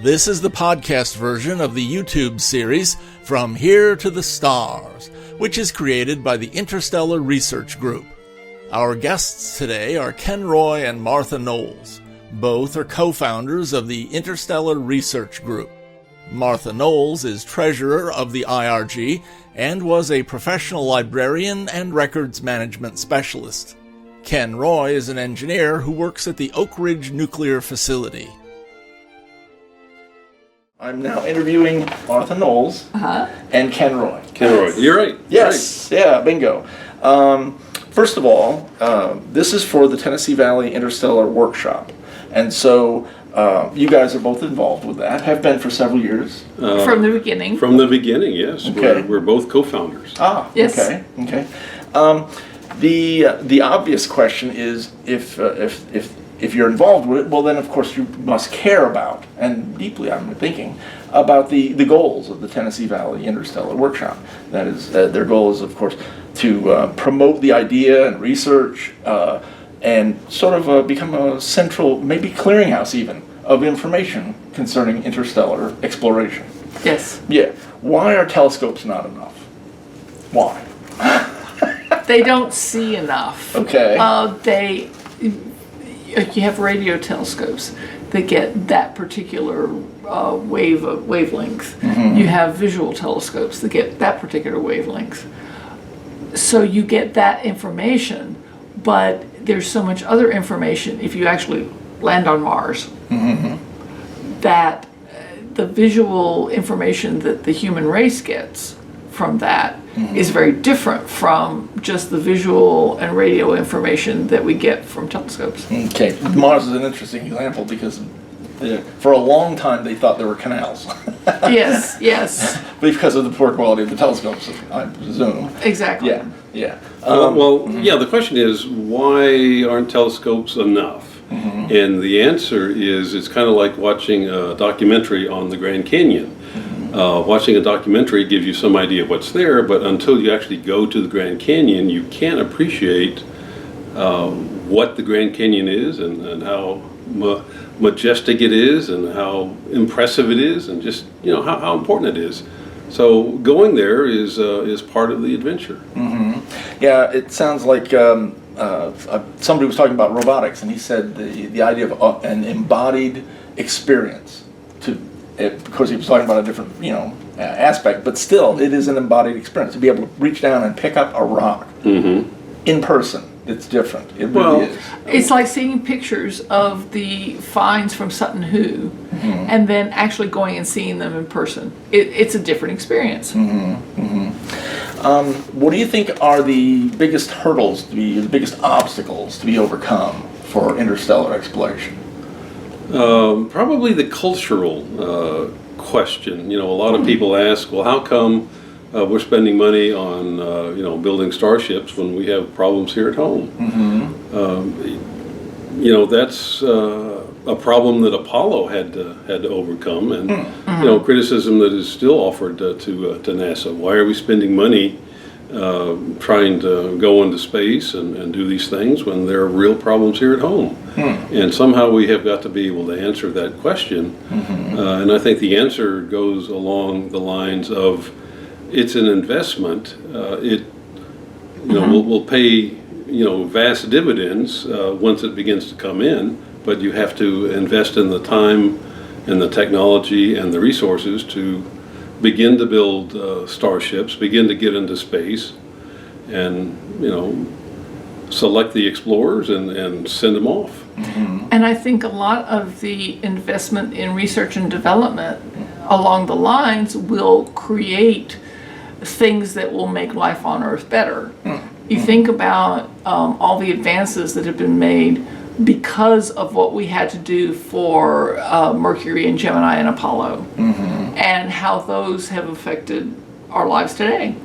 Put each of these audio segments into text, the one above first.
This is the podcast version of the YouTube series From Here to the Stars, which is created by the Interstellar Research Group. Our guests today are Ken Roy and Martha Knowles. Both are co-founders of the Interstellar Research Group. Martha Knowles is treasurer of the IRG and was a professional librarian and records management specialist. Ken Roy is an engineer who works at the Oak Ridge Nuclear Facility. I'm now interviewing Martha Knowles and Ken Roy. Ken Roy, you're right. Yes, right. Yeah, bingo. First of all, this is for the Tennessee Valley Interstellar Workshop. And so you guys are both involved with that, have been for several years. From the beginning. From the beginning, yes. Okay. We're both co-founders. Yes. Okay. The obvious question is if you're involved with it, well then of course you must care about, and deeply I'm thinking, about the goals of the Tennessee Valley Interstellar Workshop. That is, their goal is of course to promote the idea and research and sort of become a central, maybe clearinghouse even, of information concerning interstellar exploration. Yes. Yeah. Why are telescopes not enough? Why? They don't see enough. Okay. You have radio telescopes that get that particular wavelength. Mm-hmm. You have visual telescopes that get that particular wavelength. So you get that information, but there's so much other information if you actually land on Mars, that the visual information that the human race gets from that is very different from just the visual and radio information that we get from telescopes. Okay, Mars is an interesting example because for a long time they thought there were canals. Yes. Because of the poor quality of the telescopes, I presume. Exactly. Yeah. The question is, why aren't telescopes enough? And the answer is, it's kind of like watching a documentary on the Grand Canyon. Watching a documentary gives you some idea of what's there, but until you actually go to the Grand Canyon, you can't appreciate what the Grand Canyon is and how majestic it is and how impressive it is and just how important it is. So going there is part of the adventure. Yeah, it sounds like somebody was talking about robotics, and he said the idea of an embodied experience. Because he was talking about a different aspect, but still it is an embodied experience to be able to reach down and pick up a rock in person. It's different. It really is. It's like seeing pictures of the finds from Sutton Hoo and then actually going and seeing them in person. It's a different experience. What do you think are the biggest hurdles, the biggest obstacles to be overcome for interstellar exploration? Probably the cultural question. A lot of people ask, well, how come we're spending money on building starships when we have problems here at home? That's a problem that Apollo had to overcome, and criticism that is still offered to NASA. Why are we spending money trying to go into space and do these things when there are real problems here at home? And somehow we have got to be able to answer that question. And I think the answer goes along the lines of, it's an investment. It will pay vast dividends once it begins to come in, but you have to invest in the time and the technology and the resources to begin to build starships, begin to get into space, and select the explorers and send them off. And I think a lot of the investment in research and development along the lines will create things that will make life on Earth better. You think about all the advances that have been made because of what we had to do for Mercury and Gemini and Apollo, and how those have affected our lives today.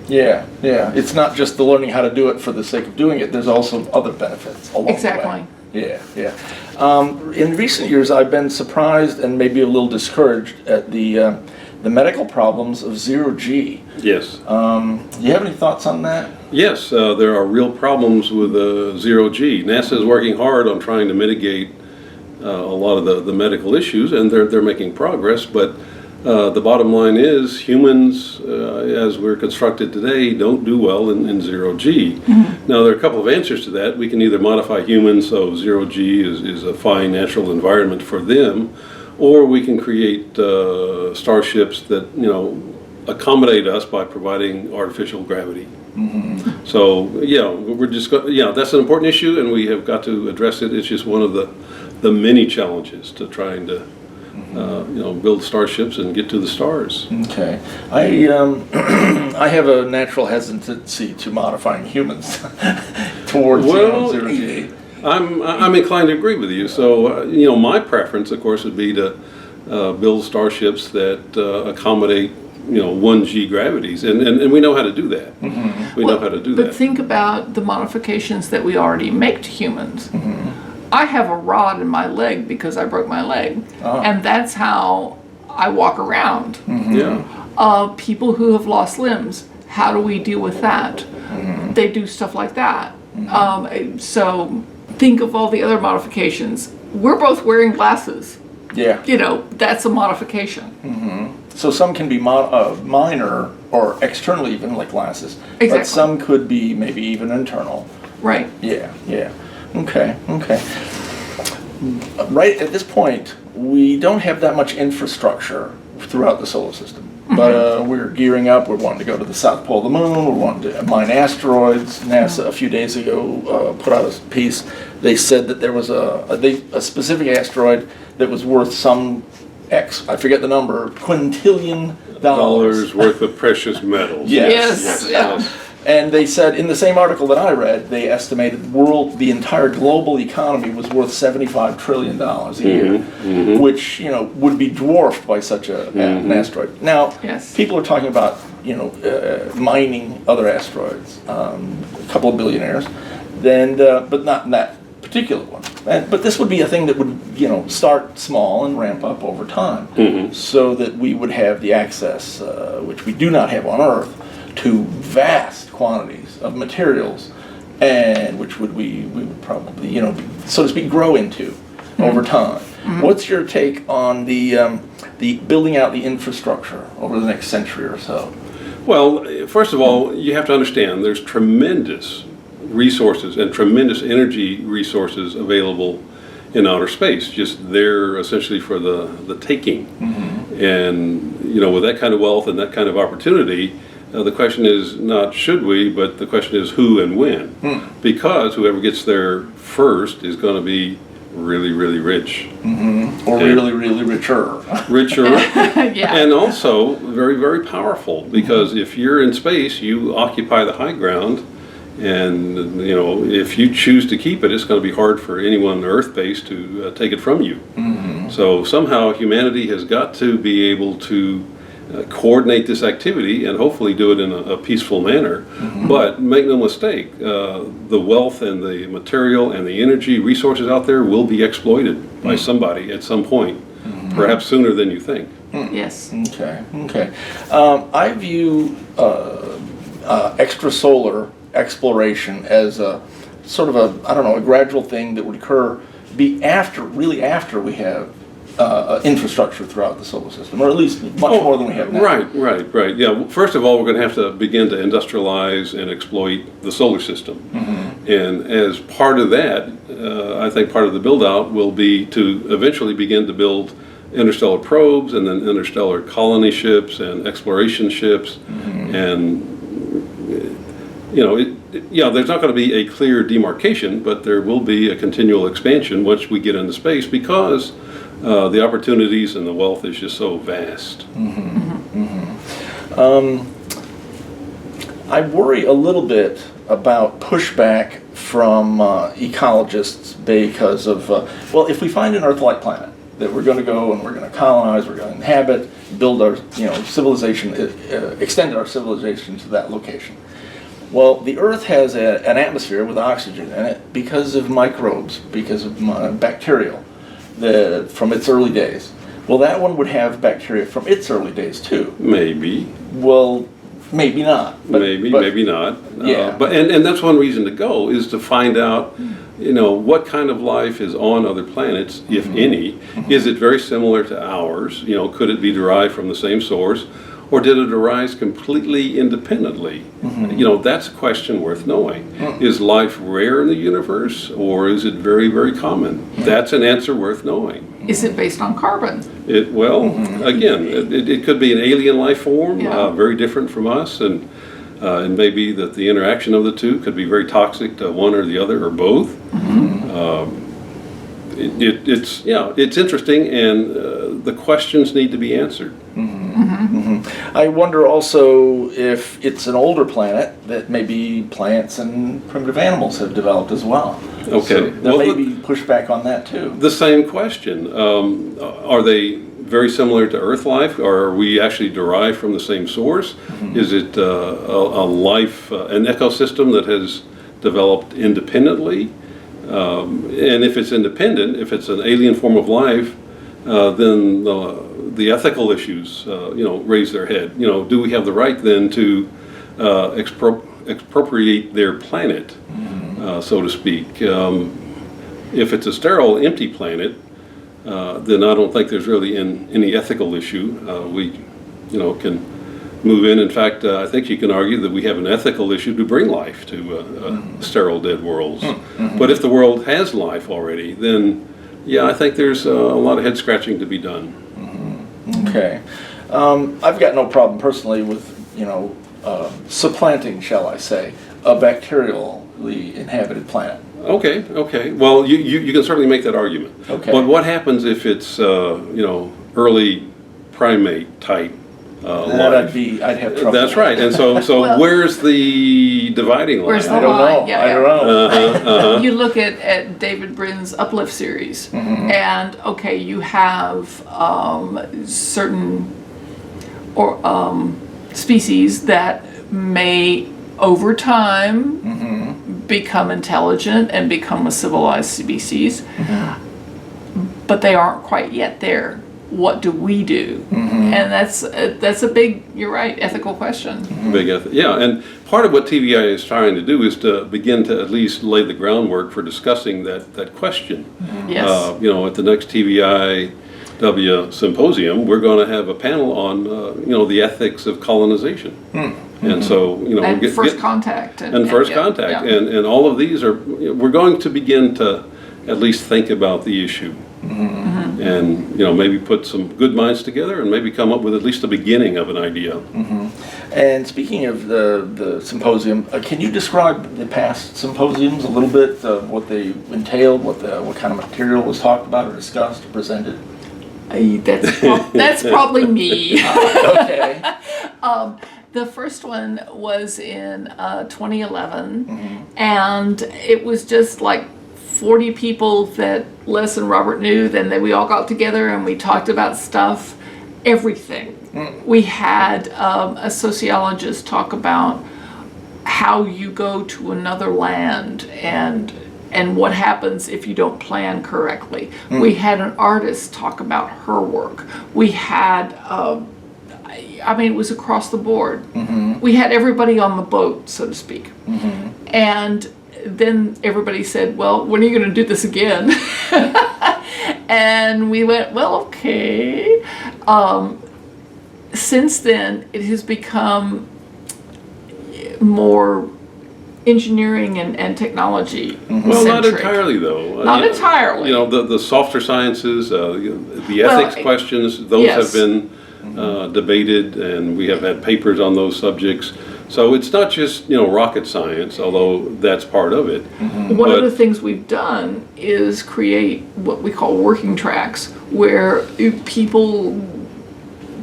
Yeah. It's not just the learning how to do it for the sake of doing it. There's also other benefits along the way. Yeah. In recent years, I've been surprised and maybe a little discouraged at the medical problems of ZeroG. Yes. Do you have any thoughts on that? Yes, there are real problems with ZeroG. NASA is working hard on trying to mitigate a lot of the medical issues, and they're making progress. But the bottom line is humans, as we're constructed today, don't do well in zero-G. Now, there are a couple of answers to that. We can either modify humans so zero-G is a fine natural environment for them, or we can create starships that, accommodate us by providing artificial gravity. So, we're just that's an important issue, and we have got to address it. It's just one of the many challenges to trying to build starships and get to the stars. Okay, I have a natural hesitancy to modifying humans towards zero-G. I'm inclined to agree with you. So my preference, of course, would be to build starships that accommodate 1G gravities, and we know how to do that. We know how to do that. But think about the modifications that we already make to humans. I have a rod in my leg because I broke my leg, and that's how I walk around. People who have lost limbs, how do we deal with that? They do stuff like that. So think of all the other modifications. We're both wearing glasses. Yeah. That's a modification. So some can be minor or external, even like glasses. Exactly. But some could be maybe even internal. Right. Yeah. Okay. Right at this point, we don't have that much infrastructure throughout the solar system. But we're gearing up. We're wanting to go to the South Pole of the Moon. We're wanting to mine asteroids. NASA a few days ago put out a piece. They said that there was a specific asteroid that was worth some X, I forget the number, quintillion dollars worth of precious metals. Yes. And they said in the same article that I read, they estimated the entire global economy was worth $75 trillion a year, which would be dwarfed by such an asteroid. Now, people are talking about mining other asteroids, a couple of billionaires, but not that particular one. But this would be a thing that would start small and ramp up over time, so that we would have the access, which we do not have on Earth, to vast quantities of materials, and which we would probably so to speak grow into over time. What's your take on the building out the infrastructure over the next century or so? Well, first of all, you have to understand there's tremendous resources and tremendous energy resources available in outer space. Just there essentially for the taking. And with that kind of wealth and that kind of opportunity, the question is not should we, but the question is who and when. Because whoever gets there first is going to be really, really rich. Or really, really richer. And also very, very powerful. Because if you're in space, you occupy the high ground. And if you choose to keep it, it's going to be hard for anyone Earth-based to take it from you. So somehow humanity has got to be able to coordinate this activity and hopefully do it in a peaceful manner. But make no mistake, the wealth and the material and the energy resources out there will be exploited by somebody at some point, perhaps sooner than you think. Yes. Okay. I view extrasolar exploration as a sort of a gradual thing that would occur after we have infrastructure throughout the solar system, or at least much more than we have now. Right. Yeah. First of all, we're going to have to begin to industrialize and exploit the solar system, and as part of that, I think part of the build-out will be to eventually begin to build interstellar probes and then interstellar colony ships and exploration ships, and there's not going to be a clear demarcation, but there will be a continual expansion once we get into space because the opportunities and the wealth is just so vast. I worry a little bit about pushback from ecologists because of, if we find an Earth-like planet that we're going to go and we're going to colonize, we're going to inhabit, build our civilization, extend our civilization to that location. Well, the Earth has an atmosphere with oxygen in it because of microbes, because of bacterial from its early days. Well, that one would have bacteria from its early days too. Maybe. Well, maybe not. Maybe not. Yeah. And that's one reason to go is to find out what kind of life is on other planets, if any? Is it very similar to ours? Could it be derived from the same source, or did it arise completely independently? That's a question worth knowing. Is life rare in the universe, or is it very, very common? That's an answer worth knowing. Is it based on carbon? Again, it could be an alien life form, very different from us, and maybe that the interaction of the two could be very toxic to one or the other or both. It's interesting, and the questions need to be answered. I wonder also if it's an older planet that maybe plants and primitive animals have developed as well. Okay. So there may be pushback on that too. The same question. Are they very similar to Earth life, or are we actually derived from the same source? Is it a life, an ecosystem that has developed independently? And if it's independent, if it's an alien form of life, then the ethical issues, raise their head. Do we have the right then to expropriate their planet, so to speak? If it's a sterile, empty planet, then I don't think there's really any ethical issue. We, can move in. In fact, I think you can argue that we have an ethical issue to bring life to sterile, dead worlds. But if the world has life already, then I think there's a lot of head scratching to be done. Okay. I've got no problem personally with, supplanting, shall I say, a bacterially inhabited planet. Okay. Well, you can certainly make that argument. Okay. But what happens if it's, early primate type life? I'd have trouble. That's right. And so Well, where's the dividing line? Where's the I don't know. line? I don't know. You look at David Brin's Uplift series, and you have certain species that may, over time, become intelligent and become a civilized species, but they aren't quite yet there. What do we do? And that's a big, you're right, ethical question. And part of what TVI is trying to do is to begin to at least lay the groundwork for discussing that question. Yes. At the next TVIW symposium, we're going to have a panel on the ethics of colonization. And so, And first contact. And first contact. And all of these we're going to begin to at least think about the issue. And maybe put some good minds together and maybe come up with at least the beginning of an idea. And speaking of the symposium, can you describe the past symposiums a little bit, what they entailed, what kind of material was talked about or discussed or presented? That's probably me. Okay. The first one was in 2011, and it was just like 40 people that Les and Robert knew. Then we all got together and we talked about stuff, everything. We had a sociologist talk about how you go to another land and what happens if you don't plan correctly. We had an artist talk about her work. We had it was across the board. We had everybody on the boat, so to speak. And then everybody said, well, when are you going to do this again? And we went, well, okay. Since then, it has become more engineering and technology Well, not centric. entirely, though. Not entirely. The softer sciences, the ethics questions, those yes. have been debated, and we have had papers on those subjects. So it's not just rocket science, although that's part of it. One of the things we've done is create what we call working tracks, where people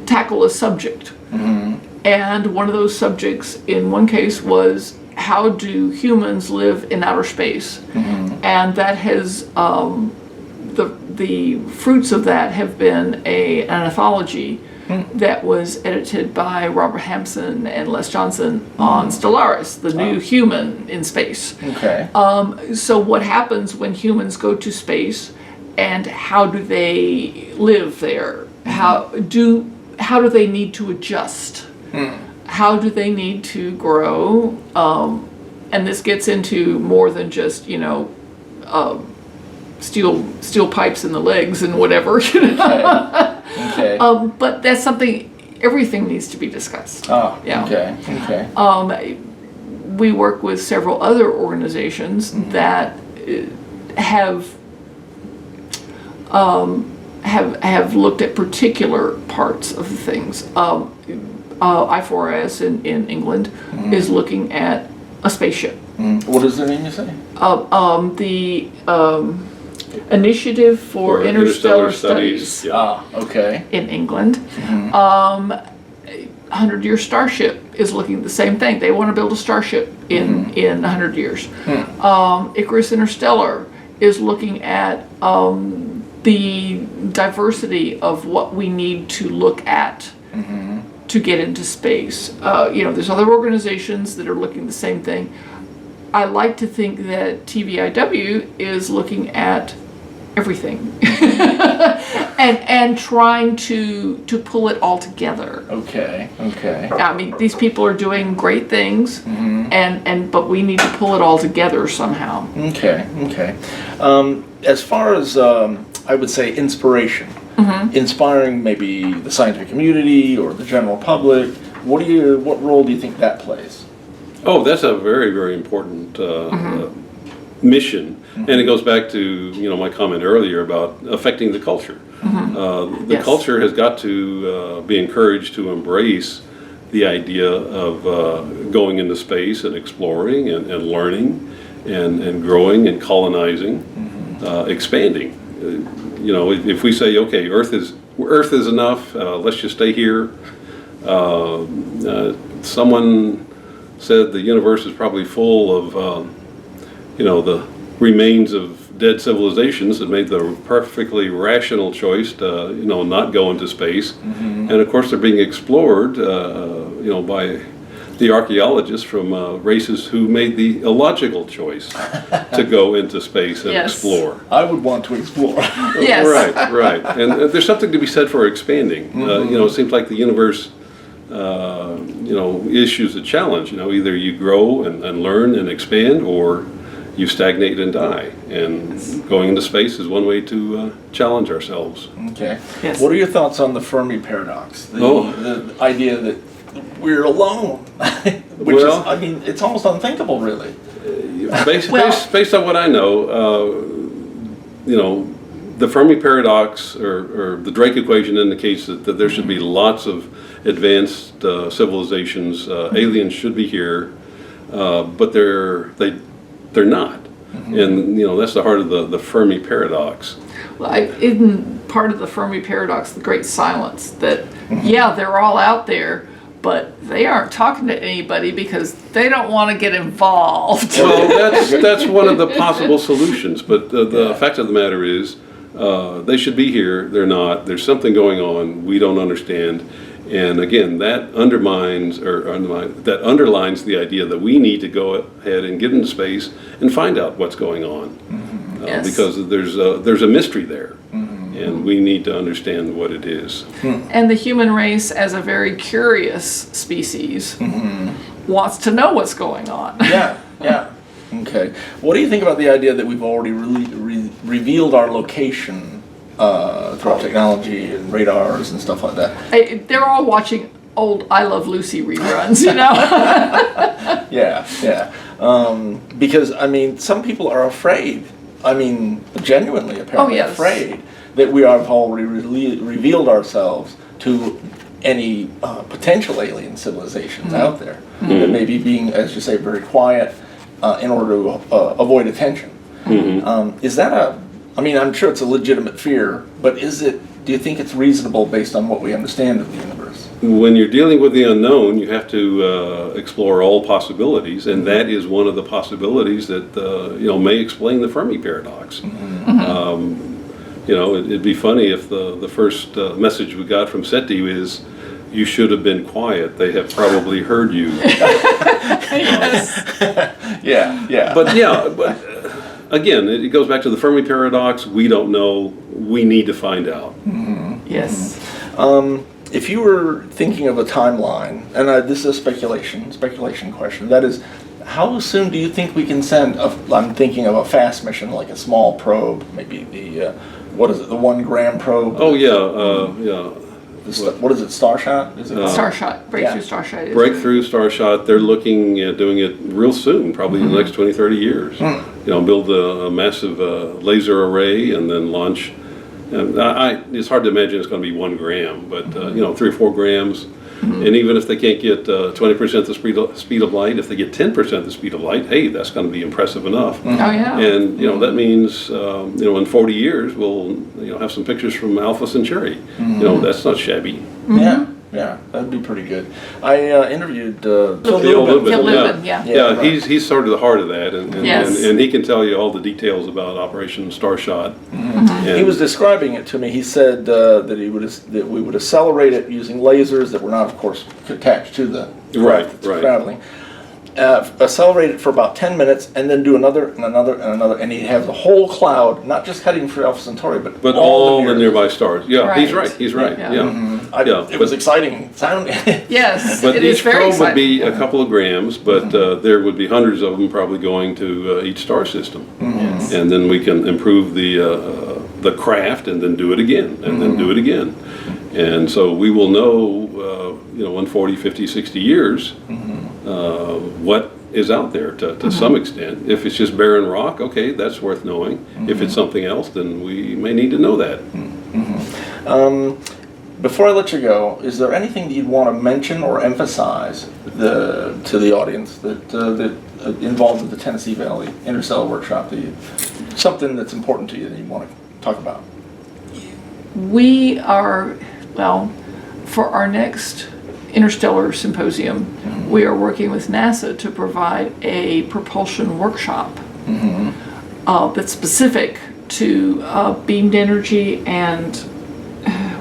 tackle a subject. And one of those subjects, in one case, was how do humans live in outer space? And that has the fruits of that have been an anthology that was edited by Robert Hampson and Les Johnson on Stellaris, the new human in space. Okay. So what happens when humans go to space, and how do they live there? How do they need to adjust? How do they need to grow? And this gets into more than just steel pipes in the legs and whatever. Okay. But that's something. Everything needs to be discussed. Oh, Yeah. okay. We work with several other organizations that have looked at particular parts of the things. I4S in England is looking at a spaceship. What is the name you say? The Initiative for Interstellar Studies. Yeah. Okay. In England. 100-Year Starship is looking at the same thing. They want to build a starship in 100 years. Icarus Interstellar is looking at the diversity of what we need to look at to get into space. There's other organizations that are looking at the same thing. I like to think that TVIW is looking at everything and trying to pull it all together. Okay. I mean, these people are doing great things, but we need to pull it all together somehow. Okay. As far as I would say inspiration, inspiring maybe the scientific community or the general public, what role do you think that plays? Oh, that's a very, very important mission, and it goes back to my comment earlier about affecting the culture. The culture has got to be encouraged to embrace the idea of going into space and exploring and learning and growing and colonizing, expanding. If we say, okay, Earth is enough, let's just stay here. Someone said the universe is probably full of, the remains of dead civilizations that made the perfectly rational choice to, not go into space. And of course, they're being explored, by the archaeologists from races who made the illogical choice to go into space and explore. I would want to explore. Yes. Right. And there's something to be said for expanding. It seems like the universe issues a challenge. Either you grow and learn and expand, or you stagnate and die. And going into space is one way to challenge ourselves. Okay. Yes. What are your thoughts on the Fermi paradox? The idea that we're alone, it's almost unthinkable, really. Based on what I know, the Fermi paradox or the Drake equation indicates that there should be lots of advanced civilizations. Aliens should be here, but they're not. And that's the heart of the Fermi paradox. Well, isn't part of the Fermi paradox the great silence? That they're all out there, but they aren't talking to anybody because they don't want to get involved. Well, that's one of the possible solutions. But the fact of the matter is, they should be here. They're not. There's something going on we don't understand. And again, that underlines the idea that we need to go ahead and get into space and find out what's going on, because there's a mystery there, and we need to understand what it is. And the human race, as a very curious species, wants to know what's going on. Yeah. Okay. What do you think about the idea that we've already revealed our location through technology and radars and stuff like that? They're all watching old I Love Lucy reruns, Yeah. Because, some people are afraid. Genuinely, apparently afraid that we have already revealed ourselves to any potential alien civilizations out there that may be being, as you say, very quiet in order to avoid attention. Is that I'm sure it's a legitimate fear, but do you think it's reasonable based on what we understand of the universe? When you're dealing with the unknown, you have to explore all possibilities, and that is one of the possibilities that may explain the Fermi paradox. It'd be funny if the first message we got from SETI is, "You should have been quiet. They have probably heard you." Yeah. But again, it goes back to the Fermi paradox. We don't know. We need to find out. Yes. If you were thinking of a timeline, and this is a speculation question, that is, how soon do you think we can send? I'm thinking of a fast mission, like a small probe, maybe the what is it, the 1 gram probe? Oh yeah. What is it, Starshot? Is it Starshot, Breakthrough Starshot. Is Breakthrough Starshot, they're looking at doing it real soon, probably in the next 20, 30 years. Build a massive laser array and then launch. And it's hard to imagine it's going to be 1 gram, but 3 or 4 grams. And even if they can't get 20% the speed of light, if they get 10% the speed of light, hey, that's going to be impressive enough. Oh yeah. And that means in 40 years we'll have some pictures from Alpha Centauri. That's not shabby. Yeah, that'd be pretty good. I interviewed Phil Lubin. Yeah, right. He's sort of the heart of that, Yes. and he can tell you all the details about Operation Starshot. He was describing it to me. He said that we would accelerate it using lasers that were not, of course, attached to the craft that's traveling. Accelerate it for about 10 minutes, and then do another and another and another, and he'd have the whole cloud, not just heading for Alpha Centauri, but all the nearby stars. Yeah, right. He's right. Yeah. It was exciting sounding. Yes, but it is each very probe exciting. would be a couple of grams, but there would be hundreds of them probably going to each star system, and then we can improve the craft, and then do it again, and then do it again, and so we will know, in 40, 50, 60 years. What is out there to some extent. If it's just barren rock, okay, that's worth knowing. If it's something else, then we may need to know that. Before I let you go, is there anything that you'd want to mention or emphasize to the audience that involved with the Tennessee Valley Interstellar Workshop, something that's important to you that you want to talk about? We are, for our next Interstellar Symposium, we are working with NASA to provide a propulsion workshop that's specific to beamed energy and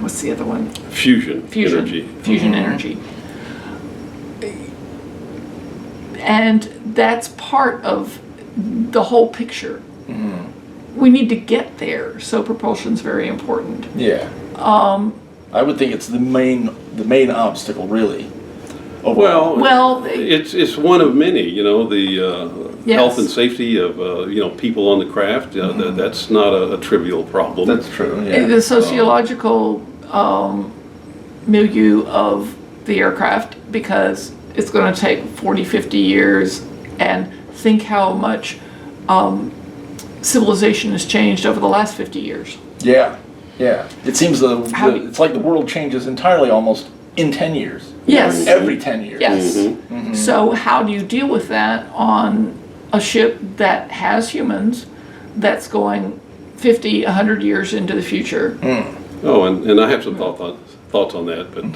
what's the other one? Fusion energy. Fusion energy. And that's part of the whole picture. We need to get there, so propulsion's very important. Yeah. I would think it's the main obstacle, really. Well, it's one of many. The health and safety of people on the craft. That's not a trivial problem. That's true. Yeah. The sociological milieu of the aircraft, because it's going to take 40, 50 years, and think how much civilization has changed over the last 50 years. Yeah. It seems it's like the world changes entirely almost in 10 years. Yes. Every 10 years. Yes. So how do you deal with that on a ship that has humans that's going 50, 100 years into the future? Oh, and I have some thoughts on that, but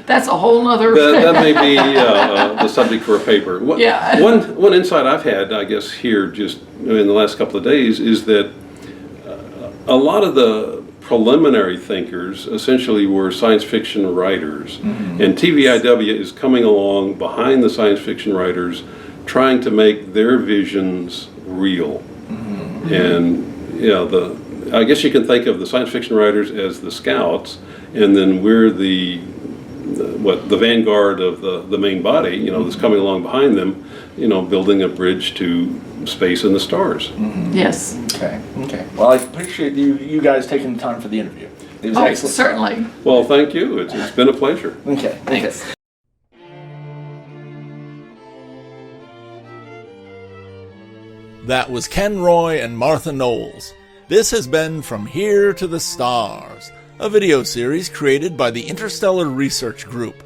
that's a whole nother. that may be the subject for a paper. One insight I've had, I guess, here just in the last couple of days is that a lot of the preliminary thinkers essentially were science fiction writers, and TVIW is coming along behind the science fiction writers, trying to make their visions real. And I guess you can think of the science fiction writers as the scouts, and then we're the vanguard of the main body, that's coming along behind them, building a bridge to space and the stars. Yes. Okay. Well, I appreciate you guys taking the time for the interview. It was excellent. Certainly. Well, thank you. It's been a pleasure. Okay. Thanks. That was Ken Roy and Martha Knowles. This has been From Here to the Stars, a video series created by the Interstellar Research Group.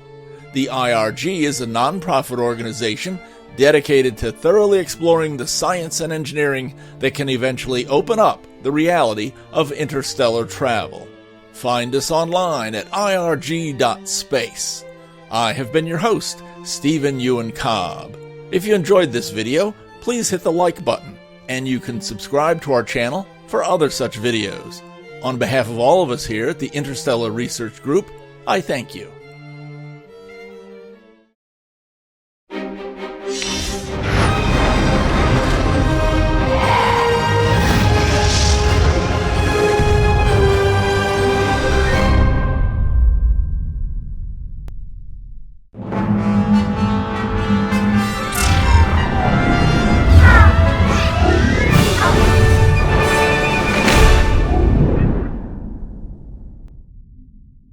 The IRG is a non-profit organization dedicated to thoroughly exploring the science and engineering that can eventually open up the reality of interstellar travel. Find us online at irg.space. I have been your host, Stephen Euin Cobb. If you enjoyed this video, please hit the like button, and you can subscribe to our channel for other such videos. On behalf of all of us here at the Interstellar Research Group, I thank you.